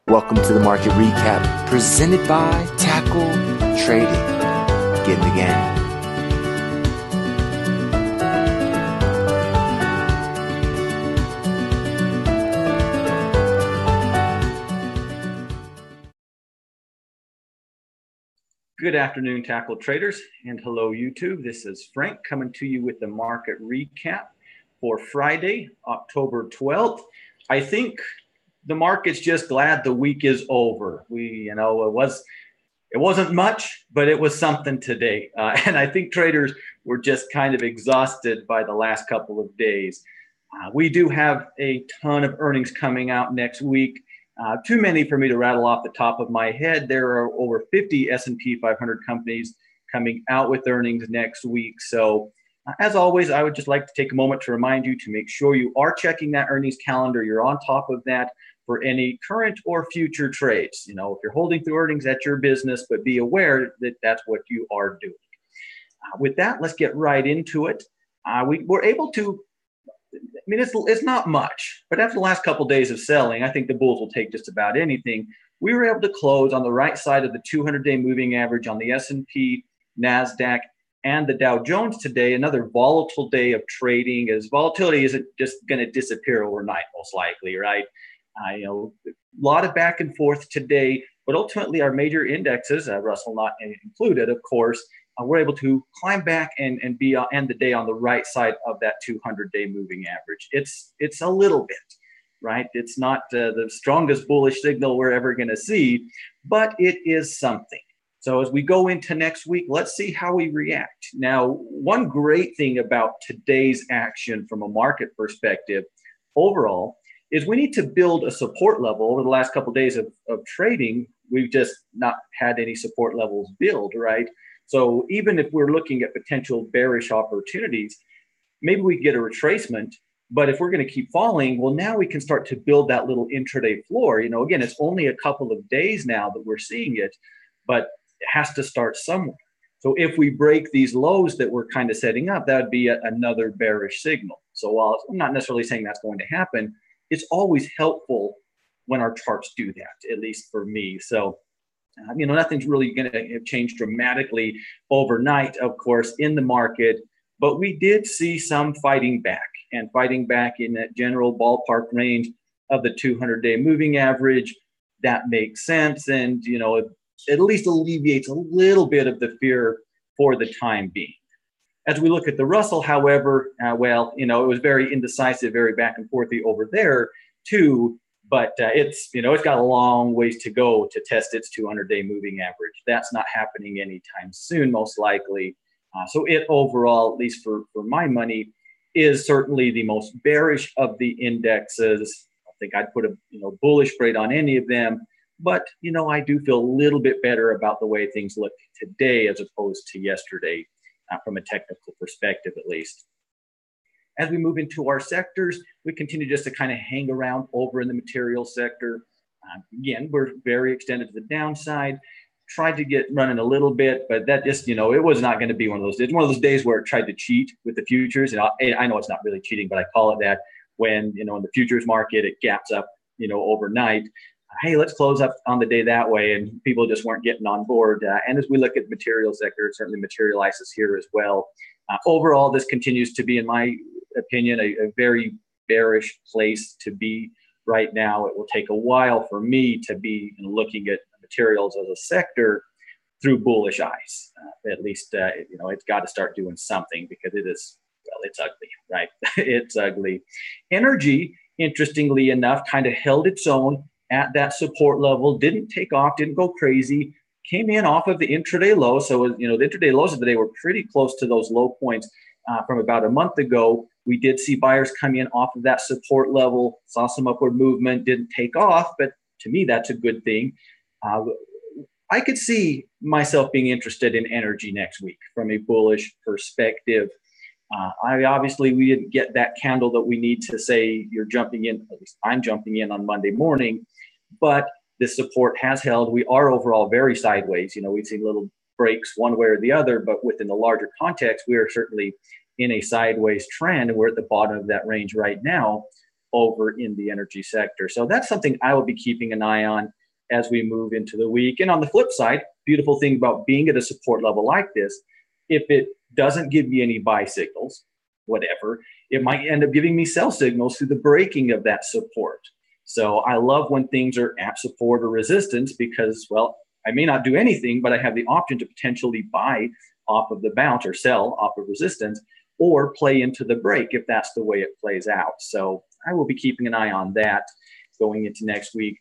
Welcome to the market recap presented by Tackle Trading. Get in the game. Good afternoon, Tackle Traders, and hello, YouTube. This is Frank coming to you with the market recap for Friday, October 12th. I think the market's just glad the week is over. It wasn't much, but it was something today. And I think traders were just kind of exhausted by the last couple of days. We do have a ton of earnings coming out next week. Too many for me to rattle off the top of my head. There are over 50 S&P 500 companies coming out with earnings next week. So as always, I would just like to take a moment to remind you to make sure you are checking that earnings calendar. You're on top of that for any current or future trades. You know, if you're holding through earnings, that's your business, but be aware that that's what you are doing. With that, let's get right into it. We were able to, it's not much, but after the last couple of days of selling, I think the bulls will take just about anything. We were able to close on the right side of the 200-day moving average on the S&P, NASDAQ, and the Dow Jones today. Another volatile day of trading, as volatility isn't just going to disappear overnight, most likely, right? A lot of back and forth today, but ultimately our major indexes, Russell not included, of course, we're able to climb back and end the day on the right side of that 200-day moving average. It's a little bit, right? It's not the strongest bullish signal we're ever going to see, but it is something. So as we go into next week, let's see how we react. Now, one great thing about today's action from a market perspective overall is we need to build a support level. Over the last couple of days of trading, we've just not had any support levels build, right? So even if we're looking at potential bearish opportunities, maybe we get a retracement, but if we're going to keep falling, well, now we can start to build that little intraday floor. You know, again, it's only a couple of days now that we're seeing it, but it has to start somewhere. So if we break these lows that we're kind of setting up, that would be another bearish signal. So while I'm not necessarily saying that's going to happen, it's always helpful when our charts do that, at least for me. So, nothing's really going to change dramatically overnight, of course, in the market. But we did see some fighting back in that general ballpark range of the 200-day moving average. That makes sense. And, it at least alleviates a little bit of the fear for the time being. As we look at the Russell, however, it was very indecisive, very back and forthy over there too. But it's got a long ways to go to test its 200-day moving average. That's not happening anytime soon, most likely. So it overall, at least for my money, is certainly the most bearish of the indexes. I think I'd put a bullish grade on any of them. But, I do feel a little bit better about the way things look today as opposed to yesterday from a technical perspective, at least. As we move into our sectors, we continue just to kind of hang around over in the material sector. Again, we're very extended to the downside. Tried to get running a little bit, but that just, it was not going to be one of those days. One of those days where it tried to cheat with the futures. And I know it's not really cheating, but I call it that when, in the futures market, it gaps up, overnight. Hey, let's close up on the day that way. And people just weren't getting on board. And as we look at the material sector, it certainly materializes here as well. Overall, this continues to be, in my opinion, a very bearish place to be right now. It will take a while for me to be looking at materials as a sector through bullish eyes. At least, it's got to start doing something because it's ugly, right? It's ugly. Energy, interestingly enough, kind of held its own at that support level, didn't take off, didn't go crazy, came in off of the intraday low. So, the intraday lows of the day were pretty close to those low points from about a month ago. We did see buyers come in off of that support level, saw some upward movement, didn't take off, but to me, that's a good thing. I could see myself being interested in energy next week from a bullish perspective. We didn't get that candle that we need to say you're jumping in, at least I'm jumping in on Monday morning, but the support has held. We are overall very sideways. We've seen little breaks one way or the other, but within the larger context, we are certainly in a sideways trend, and we're at the bottom of that range right now over in the energy sector. So that's something I will be keeping an eye on. as we move into the week. And on the flip side, beautiful thing about being at a support level like this, if it doesn't give me any buy signals, whatever, it might end up giving me sell signals through the breaking of that support. So I love when things are at support or resistance because, well, I may not do anything, but I have the option to potentially buy off of the bounce or sell off of resistance or play into the break if that's the way it plays out. So I will be keeping an eye on that going into next week.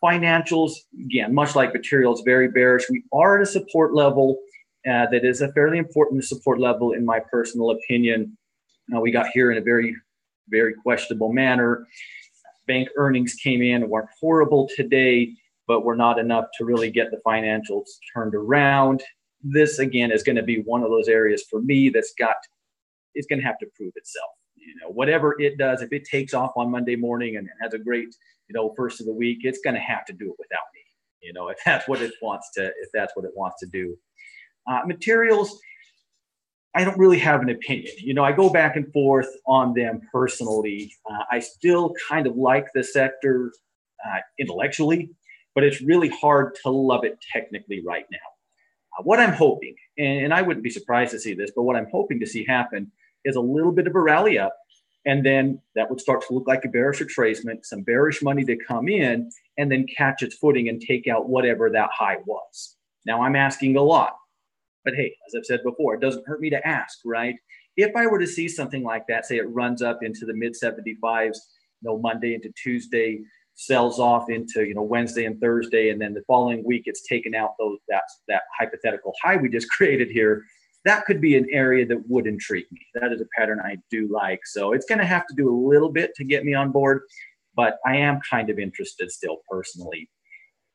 Financials, again, much like materials, very bearish. We are at a support level that is a fairly important support level in my personal opinion. We got here in a very, very questionable manner. Bank earnings came in and weren't horrible today, but were not enough to really get the financials turned around. This, again, is going to be one of those areas for me it's going to have to prove itself. Whatever it does, if it takes off on Monday morning and has a great, first of the week, it's going to have to do it without me. If that's what it wants to do. Materials, I don't really have an opinion. I go back and forth on them personally. I still kind of like the sector intellectually, but it's really hard to love it technically right now. What I'm hoping, and I wouldn't be surprised to see this, but what I'm hoping to see happen is a little bit of a rally up, and then that would start to look like a bearish retracement, some bearish money to come in, and then catch its footing and take out whatever that high was. Now, I'm asking a lot, but hey, as I've said before, it doesn't hurt me to ask, right? If I were to see something like that, say it runs up into the mid 75s, Monday into Tuesday, sells off into Wednesday and Thursday, and then the following week it's taken out that hypothetical high we just created here, that could be an area that would intrigue me. That is a pattern I do like. So it's going to have to do a little bit to get me on board, but I am kind of interested still personally.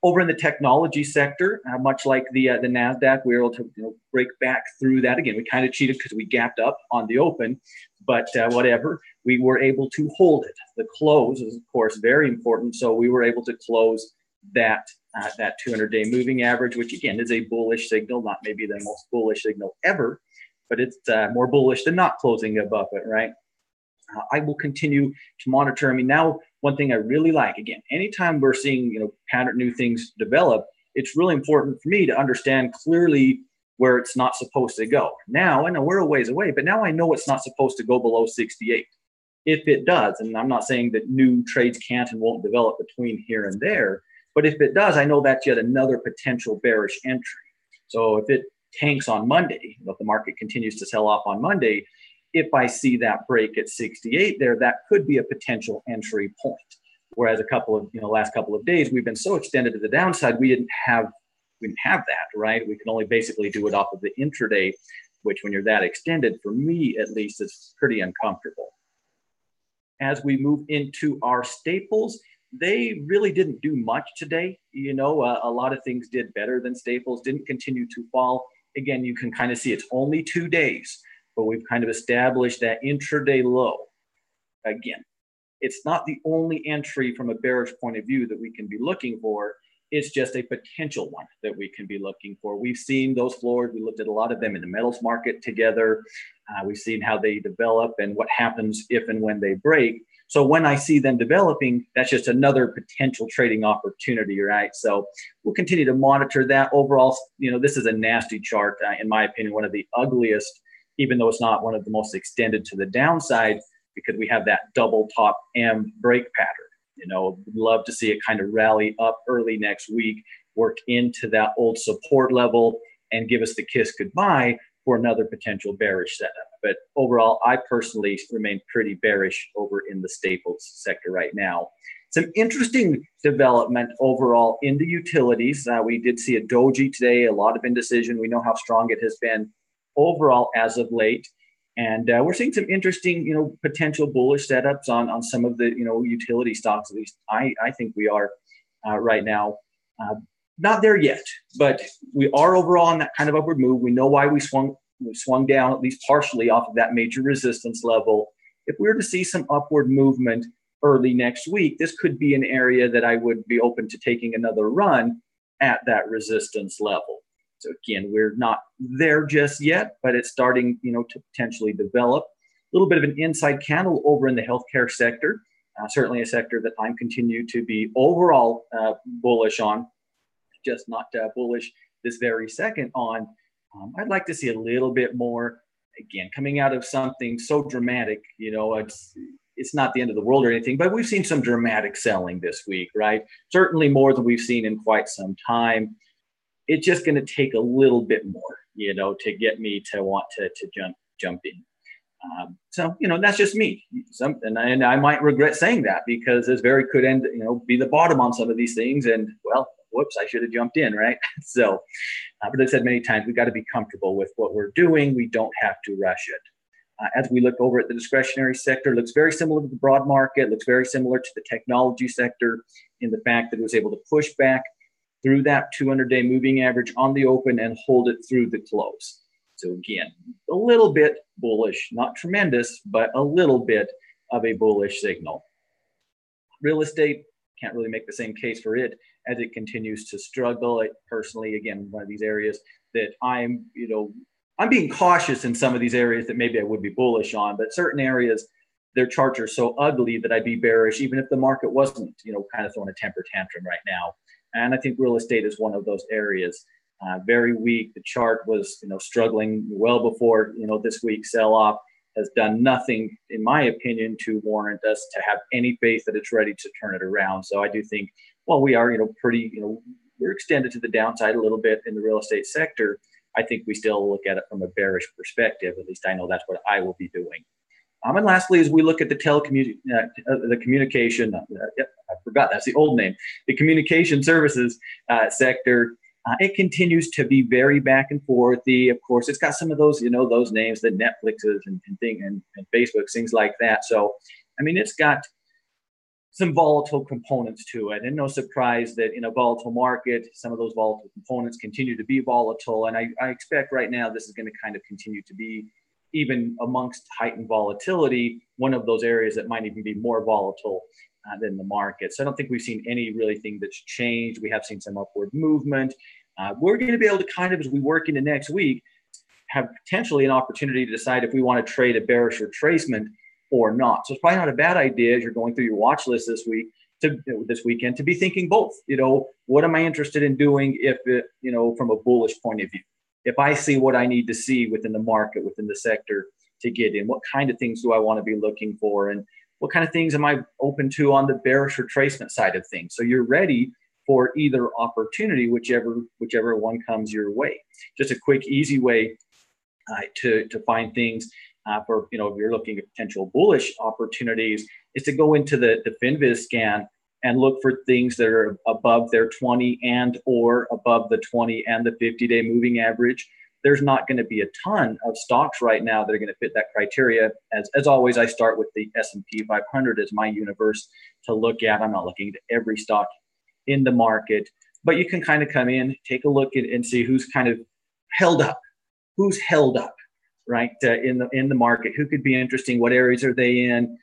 Over in the technology sector, much like the NASDAQ, we were able to break back through that. Again, we kind of cheated because we gapped up on the open, but whatever, we were able to hold it. The close is, of course, very important. So we were able to close that 200-day moving average, which again is a bullish signal, not maybe the most bullish signal ever, but it's more bullish than not closing above it, right? I will continue to monitor. I mean, now one thing I really like, again, anytime we're seeing pattern new things develop, it's really important for me to understand clearly where it's not supposed to go. Now I know we're a ways away, but now I know it's not supposed to go below 68. If it does, and I'm not saying that new trades can't and won't develop between here and there, but if it does, I know that's yet another potential bearish entry. So if it tanks on Monday, if the market continues to sell off on Monday, if I see that break at 68 there, that could be a potential entry point. Whereas last couple of days, we've been so extended to the downside, we didn't have that, right? We can only basically do it off of the intraday, which when you're that extended, for me at least, is pretty uncomfortable. As we move into our staples, they really didn't do much today. A lot of things did better than staples, didn't continue to fall. Again, you can kind of see it's only 2 days, but we've kind of established that intraday low. Again, it's not the only entry from a bearish point of view that we can be looking for. It's just a potential one that we can be looking for. We've seen those floors. We looked at a lot of them in the metals market together. We've seen how they develop and what happens if and when they break. So when I see them developing, that's just another potential trading opportunity, right? So we'll continue to monitor that. Overall, this is a nasty chart, in my opinion, one of the ugliest, even though it's not one of the most extended to the downside, because we have that double top M break pattern. Love to see it kind of rally up early next week, work into that old support level, and give us the kiss goodbye for another potential bearish setup. But overall, I personally remain pretty bearish over in the staples sector right now. Some interesting development overall in the utilities. We did see a doji today, a lot of indecision. We know how strong it has been overall as of late. And we're seeing some interesting, potential bullish setups on some of the, utility stocks. At least I think we are right now. Not there yet, but we are overall on that kind of upward move. We know why we swung down at least partially off of that major resistance level. If we were to see some upward movement early next week, this could be an area that I would be open to taking another run at that resistance level. So again, we're not there just yet, but it's starting, to potentially develop. A little bit of an inside candle over in the healthcare sector. Certainly a sector that I'm continue to be overall bullish on, just not bullish this very second on. I'd like to see a little bit more, again, coming out of something so dramatic. It's not the end of the world or anything, but we've seen some dramatic selling this week, right? Certainly more than we've seen in quite some time. It's just going to take a little bit more, to get me to want to jump in. So, that's just me. And I might regret saying that, because this very could end, be the bottom on some of these things. And well, whoops, I should have jumped in, right? So, but I've said many times, we've got to be comfortable with what we're doing. We don't have to rush it. As we look over at the discretionary sector, looks very similar to the broad market, looks very similar to the technology sector in the fact that it was able to push back through that 200-day moving average on the open and hold it through the close. So again, a little bit bullish, not tremendous, but a little bit of a bullish signal. Real estate, can't really make the same case for it as it continues to struggle. Personally, again, one of these areas that I'm being cautious in some of these areas that maybe I would be bullish on, but certain areas, their charts are so ugly that I'd be bearish, even if the market wasn't, kind of throwing a temper tantrum right now. And I think real estate is one of those areas. Very weak. The chart was, struggling well before, this week's sell-off. Has done nothing, in my opinion, to warrant us to have any faith that it's ready to turn it around. So I do think, while we are, pretty, we're extended to the downside a little bit in the real estate sector, I think we still look at it from a bearish perspective. At least I know that's what I will be doing. And lastly, as we look at the communication, I forgot, that's the old name, the communication services sector, it continues to be very back and forth. Of course, it's got some of those, those names, the Netflixes and Facebook, things like that. So, it's got some volatile components to it, and no surprise that in a volatile market, some of those volatile components continue to be volatile. And I expect right now this is going to kind of continue to be, even amongst heightened volatility, one of those areas that might even be more volatile than the market. So I don't think we've seen any really thing that's changed. We have seen some upward movement. We're going to be able to kind of, as we work into next week, have potentially an opportunity to decide if we want to trade a bearish retracement or not. So it's probably not a bad idea as you're going through your watch list this weekend to be thinking both. What am I interested in doing if it, from a bullish point of view? If I see what I need to see within the market, within the sector to get in, what kind of things do I want to be looking for? And what kind of things am I open to on the bearish retracement side of things? So you're ready for either opportunity, whichever one comes your way. Just a quick, easy way to find things for, if you're looking at potential bullish opportunities, is to go into the FinViz scan and look for things that are above their 20 and or above the 20 and the 50-day moving average. There's not going to be a ton of stocks right now that are going to fit that criteria. As always, I start with the S&P 500 as my universe to look at. I'm not looking at every stock in the market, but you can kind of come in, take a look at, and see who's kind of held up, right, in the market, who could be interesting, what areas are they in.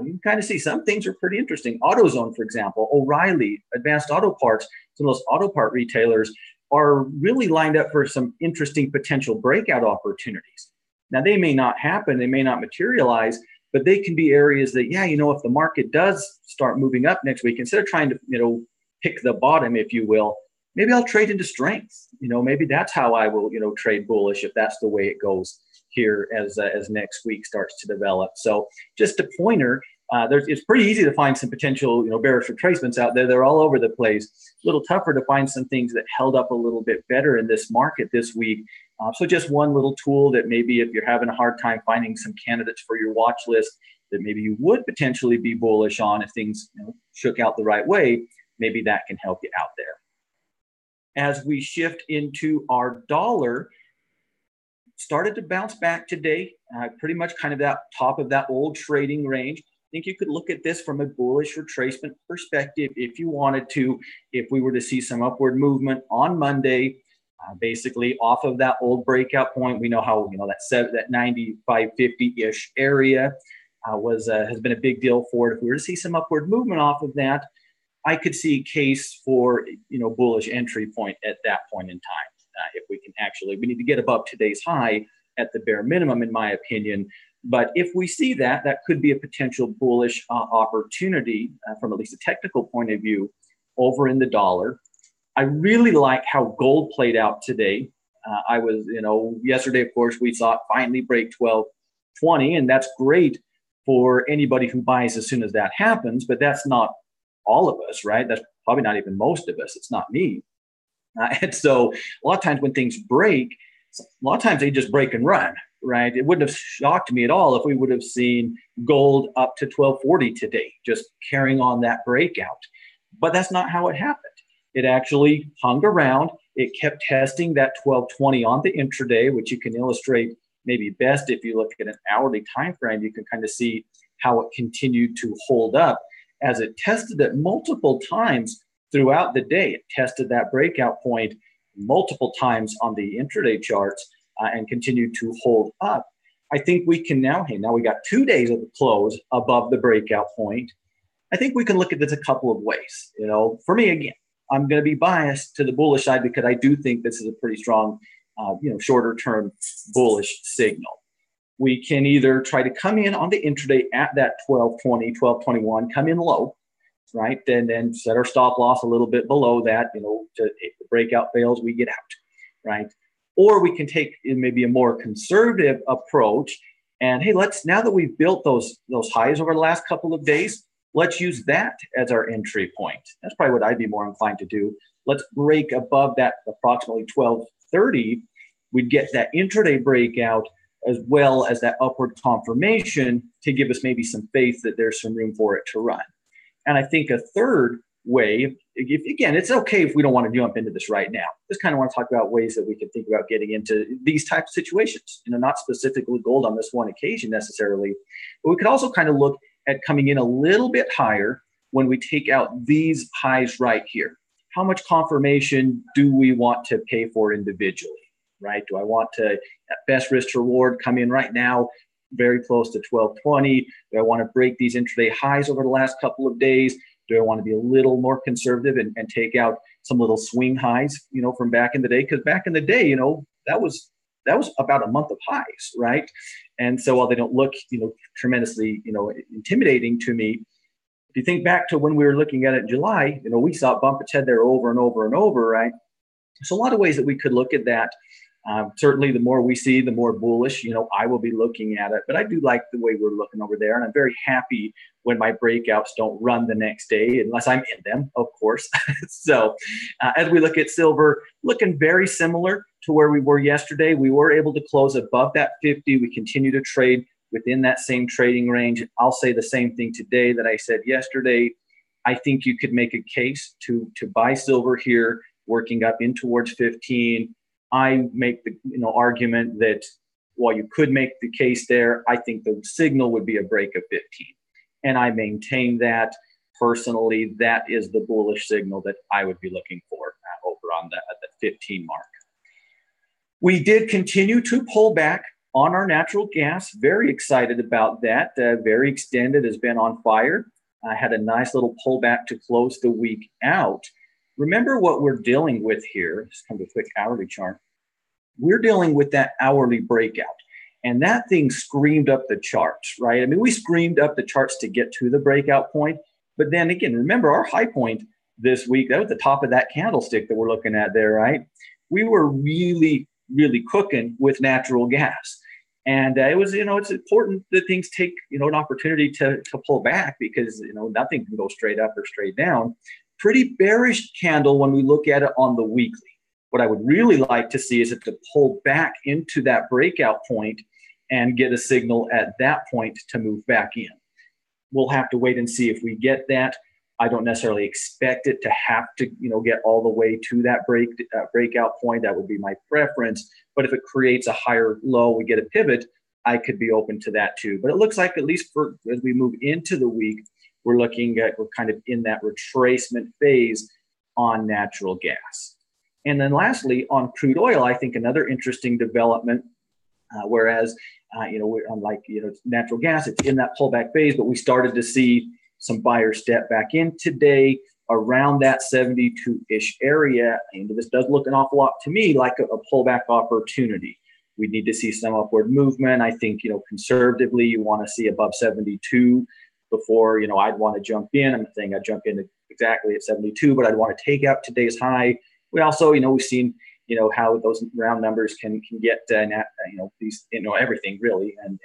You can kind of see some things are pretty interesting. AutoZone, for example, O'Reilly, Advanced Auto Parts, some of those auto part retailers are really lined up for some interesting potential breakout opportunities. Now, they may not happen, they may not materialize, but they can be areas that, if the market does start moving up next week, instead of trying to, pick the bottom, if you will, maybe I'll trade into strength. Maybe that's how I will, trade bullish if that's the way it goes here as next week starts to develop. So just a pointer. It's pretty easy to find some potential, bearish retracements out there. They're all over the place. A little tougher to find some things that held up a little bit better in this market this week. So just one little tool that maybe if you're having a hard time finding some candidates for your watch list that maybe you would potentially be bullish on if things shook out the right way, maybe that can help you out there. As we shift into our dollar, started to bounce back today, pretty much kind of that top of that old trading range. I think you could look at this from a bullish retracement perspective if you wanted to, if we were to see some upward movement on Monday, basically off of that old breakout point. We know how, that 95.50-ish area has been a big deal for it. If we were to see some upward movement off of that, I could see a case for, bullish entry point at that point in time. If we can we need to get above today's high at the bare minimum, in my opinion. But if we see that, that could be a potential bullish opportunity from at least a technical point of view over in the dollar. I really like how gold played out today. I was, yesterday, of course, we saw it finally break 1220, and that's great for anybody who buys as soon as that happens, but that's not all of us, right? That's probably not even most of us. It's not me. And so a lot of times when things break, a lot of times they just break and run, right? It wouldn't have shocked me at all if we would have seen gold up to 1240 today, just carrying on that breakout. But that's not how it happened. It actually hung around. It kept testing that 1220 on the intraday, which you can illustrate maybe best if you look at an hourly time frame. You can kind of see how it continued to hold up as it tested it multiple times throughout the day. It tested that breakout point multiple times on the intraday charts and continued to hold up. I think we can now we got 2 days of the close above the breakout point. I think we can look at this a couple of ways. For me, again, I'm going to be biased to the bullish side because I do think this is a pretty strong, shorter term bullish signal. We can either try to come in on the intraday at that 1220, 1221, come in low, right? And then set our stop loss a little bit below that, if the breakout fails, we get out, right? Or we can take maybe a more conservative approach and, hey, now that we've built those highs over the last couple of days, let's use that as our entry point. That's probably what I'd be more inclined to do. Let's break above that approximately 1230. We'd get that intraday breakout as well as that upward confirmation to give us maybe some faith that there's some room for it to run. And I think a third way, again, it's okay if we don't want to jump into this right now. Just kind of want to talk about ways that we can think about getting into these types of situations, not specifically gold on this one occasion necessarily, but we could also kind of look at coming in a little bit higher when we take out these highs right here. How much confirmation do we want to pay for individually, right? Do I want to, at best risk to reward, come in right now very close to 1220? Do I want to break these intraday highs over the last couple of days? Do I want to be a little more conservative and take out some little swing highs, from back in the day? Because back in the day, that was about a month of highs, right? And so while they don't look, tremendously, intimidating to me, if you think back to when we were looking at it in July, we saw it bump its head there over and over and over, right? So a lot of ways that we could look at that. Certainly, the more we see, the more bullish, I will be looking at it. But I do like the way we're looking over there. And I'm very happy when my breakouts don't run the next day, unless I'm in them, of course. So as we look at silver, looking very similar to where we were yesterday. We were able to close above that 50. We continue to trade within that same trading range. I'll say the same thing today that I said yesterday. I think you could make a case to buy silver here, working up in towards 15. I make the argument that while you could make the case there, I think the signal would be a break of 15. And I maintain that personally. That is the bullish signal that I would be looking for over on at the 15 mark. We did continue to pull back on our natural gas. Very excited about that. Very extended, has been on fire. I had a nice little pullback to close the week out. Remember what we're dealing with here. Just come to a quick hourly chart. We're dealing with that hourly breakout. And that thing screamed up the charts, right? I mean, we screamed up the charts to get to the breakout point. But then again, remember our high point this week, that was the top of that candlestick that we're looking at there, right? We were really, really cooking with natural gas. And it was, it's important that things take, an opportunity to pull back because, nothing can go straight up or straight down. Pretty bearish candle when we look at it on the weekly. What I would really like to see is it to pull back into that breakout point and get a signal at that point to move back in. We'll have to wait and see if we get that. I don't necessarily expect it to have to, get all the way to that breakout point. That would be my preference. But if it creates a higher low, we get a pivot, I could be open to that too. But it looks like at least as we move into the week, we're kind of in that retracement phase on natural gas. And then lastly, on crude oil, I think another interesting development, whereas, unlike, natural gas, it's in that pullback phase, but we started to see some buyers step back in today around that 72-ish area. And this does look an awful lot to me like a pullback opportunity. We need to see some upward movement. I think, conservatively, you want to see above 72 before, I'd want to jump in. I'm saying I'd jump in exactly at 72, but I'd want to take out today's high. We also, we've seen, how those round numbers can get, these, everything really, and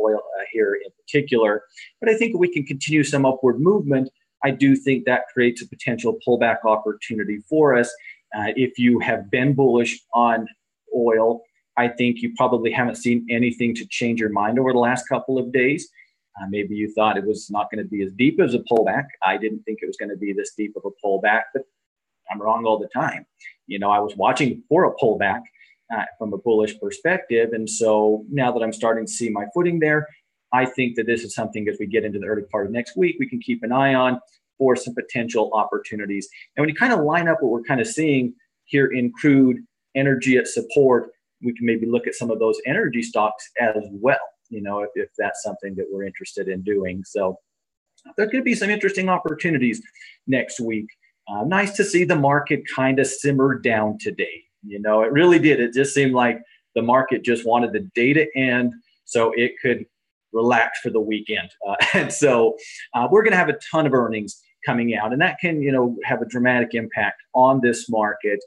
oil here in particular. But I think we can continue some upward movement. I do think that creates a potential pullback opportunity for us. If you have been bullish on oil, I think you probably haven't seen anything to change your mind over the last couple of days. Maybe you thought it was not going to be as deep as a pullback. I didn't think it was going to be this deep of a pullback, but I'm wrong all the time. I was watching for a pullback from a bullish perspective. And so now that I'm starting to see my footing there, I think that this is something as we get into the early part of next week, we can keep an eye on for some potential opportunities. And when you kind of line up what we're kind of seeing here in crude, energy at support, we can maybe look at some of those energy stocks as well, if that's something that we're interested in doing. So there could be some interesting opportunities next week. Nice to see the market kind of simmer down today. It really did. It just seemed like the market just wanted the day to end so it could relax for the weekend. And so we're going to have a ton of earnings coming out, and that can, have a dramatic impact on this market.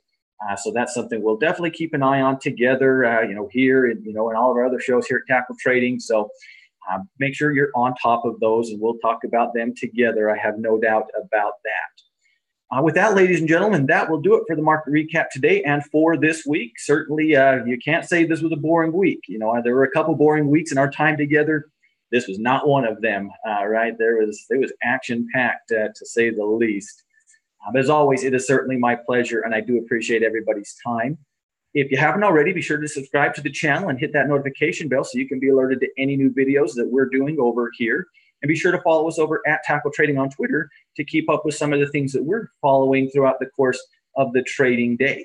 So that's something we'll definitely keep an eye on together, here and, in all of our other shows here at Tackle Trading. So make sure you're on top of those, and we'll talk about them together. I have no doubt about that. With that, ladies and gentlemen, that will do it for the market recap today and for this week. Certainly, you can't say this was a boring week. There were a couple boring weeks in our time together. This was not one of them, right? There was action-packed, to say the least. But as always, it is certainly my pleasure, and I do appreciate everybody's time. If you haven't already, be sure to subscribe to the channel and hit that notification bell so you can be alerted to any new videos that we're doing over here. And be sure to follow us over at Tackle Trading on Twitter to keep up with some of the things that we're following throughout the course of the trading day.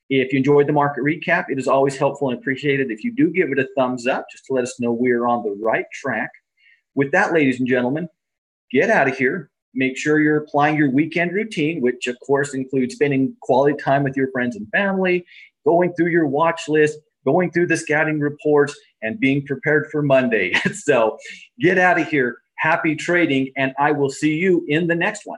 If you enjoyed the market recap, it is always helpful and appreciated if you do give it a thumbs up, just to let us know we're on the right track. With that, ladies and gentlemen, get out of here. Make sure you're applying your weekend routine, which of course includes spending quality time with your friends and family, going through your watch list, going through the scouting reports, and being prepared for Monday. So get out of here. Happy trading, and I will see you in the next one.